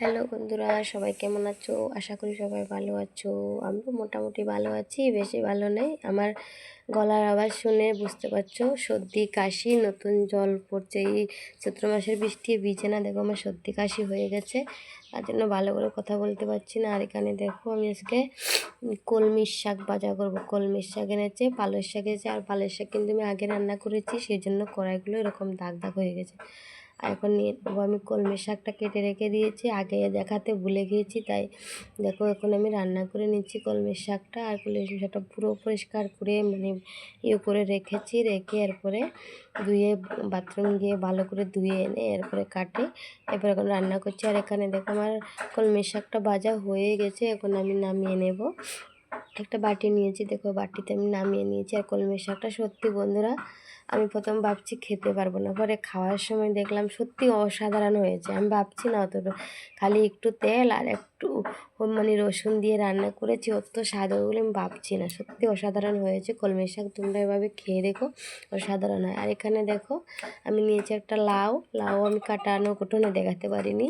Hello বন্ধুরা, সবাই কেমন আছো? আশা করি সবাই ভালো আছো। আমিও মোটামুটি ভালো আছি, বেশি ভালো নেই। আমার গলার আওয়াজ শুনে বুঝতে পারছো সর্দি কাশি, নতুন জল পড়ছে। এই চৈত্র মাসের বৃষ্টি ভিজে না, দেখো আমার সর্দি কাশি হয়ে গেছে, তার জন্য ভালো করে কথা বলতে পারছি না। আর এখানে দেখো আমি আজকে কলমির শাক ভাজা করবো। কলমির শাক এনেছে, পালং শাক এনেছে। আর পালং শাক কিন্তু আমি আগে রান্না করেছি, সেই জন্য কড়াইগুলো এরকম দাগ দাগ হয়ে গেছে। আর এখন নিয়ে নেবো আমি কলমির শাকটা কেটে রেখে দিয়েছি, আগে দেখাতে ভুলে গিয়েছি, তাই দেখো এখন আমি রান্না করে নিচ্ছি কলমির শাকটা। আর কলমির শাকটা পুরো পরিষ্কার করে করে রেখেছি, রেখে এরপরে ধুয়ে বাথরুম গিয়ে ভালো করে ধুয়ে এনে এরপরে কাটে এরপর এখন রান্না করছি। আর এখানে দেখো আমার কলমির শাকটা ভাজা হয়ে গেছে, এখন আমি নামিয়ে নেব। একটা বাটি নিয়েছি, দেখো বাটিতে আমি নামিয়ে নিয়েছি। আর কলমির শাকটা সত্যি বন্ধুরা, আমি প্রথম ভাবছি খেতে পারবো না, পরে খাওয়ার সময় দেখলাম সত্যি অসাধারণ হয়েছে। আমি ভাবছি না অতটা, খালি একটু তেল আর একটু রসুন দিয়ে রান্না করেছি, অত স্বাদ হবে বলে আমি ভাবছি না। সত্যি অসাধারণ হয়েছে কলমির শাক, তোমরা এভাবে খেয়ে দেখো, অসাধারণ হয়। আর এখানে দেখো আমি নিয়েছি একটা লাউ। আমি কাটানো কুটোনে দেখাতে পারিনি,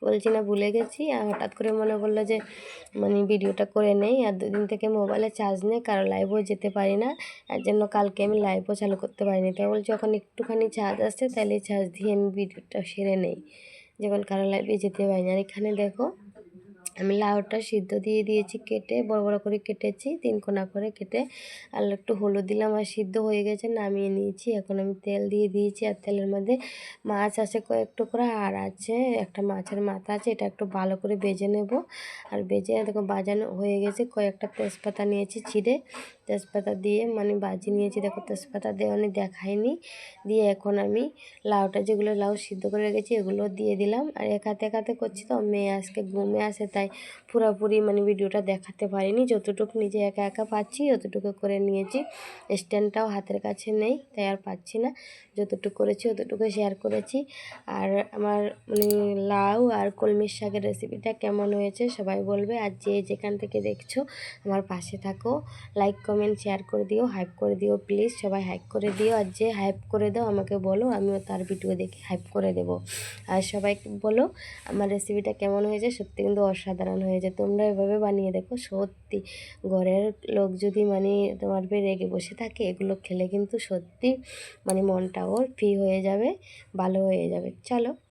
বলছি না ভুলে গেছি। আর হঠাৎ করে মনে করলো যে ভিডিওটা করে নেই। আর দুদিন থেকে মোবাইলে চার্জ নেই, কারো লাইভও যেতে পারি না, এর জন্য কালকে আমি লাইভও চালু করতে পারিনি। তাই বলছি যখন একটুখানি চার্জ আসছে তাহলে চার্জ দিয়ে আমি ভিডিওটা সেরে নেই, যখন কারো লাইভে যেতে পারি না। আর এখানে দেখো আমি লাউটা সিদ্ধ দিয়ে দিয়েছি, কেটে বড় বড় করে কেটেছি, 3 কোনা করে কেটে। আর একটু হলুদ দিলাম, আর সিদ্ধ হয়ে গেছে, নামিয়ে নিয়েছি। এখন আমি তেল দিয়ে দিয়েছি, আর তেলের মধ্যে মাছ আছে কয়েক টুকরা, আর আছে একটা মাছের মাথা আছে, এটা একটু ভালো করে ভেজে নেব। আর ভেজে দেখো বাজানো হয়ে গেছে। কয়েকটা তেজপাতা নিয়েছি ছিঁড়ে, তেজপাতা দিয়ে বাজি নিয়েছি। দেখো তেজপাতা দেওয়ানি দেখাইনি, দিয়ে এখন আমি লাউটা, যেগুলো লাউ সিদ্ধ করে রেখেছি এগুলো দিয়ে দিলাম। আর একাতে একাতে করছি তো, মেয়ে আজকে ঘুমে আসে, তাই পুরোপুরি ভিডিওটা দেখাতে পারিনি। যতটুকু নিজে একা একা পাচ্ছি অতটুকু করে নিয়েছি, স্ট্যান্ডটাও হাতের কাছে নেই, তাই আর পাচ্ছি না। যতটুকু করেছি অতটুকু শেয়ার করেছি। আর আমার লাউ আর কলমির শাকের রেসিপিটা কেমন হয়েছে সবাই বলবে। আর যে যেখান থেকে দেখছো আমার পাশে থাকো, লাইক কমেন্ট শেয়ার করে দিও, হাইপ করে দিও প্লিজ, সবাই হাইপ করে দিও। আর যে হাইপ করে দাও আমাকে বলো, আমিও তার ভিডিও দেখে হাইপ করে দেব। আর সবাইকে বলো আমার রেসিপিটা কেমন হয়েছে, সত্যি কিন্তু অসাধারণ হয়েছে। তোমরা এভাবে বানিয়ে দেখো, সত্যি ঘরের লোক যদি তোমার রেগে বসে থাকে, এগুলো খেলে কিন্তু সত্যি মনটাও ফ্রি হয়ে যাবে, ভালো হয়ে যাবে। চলো।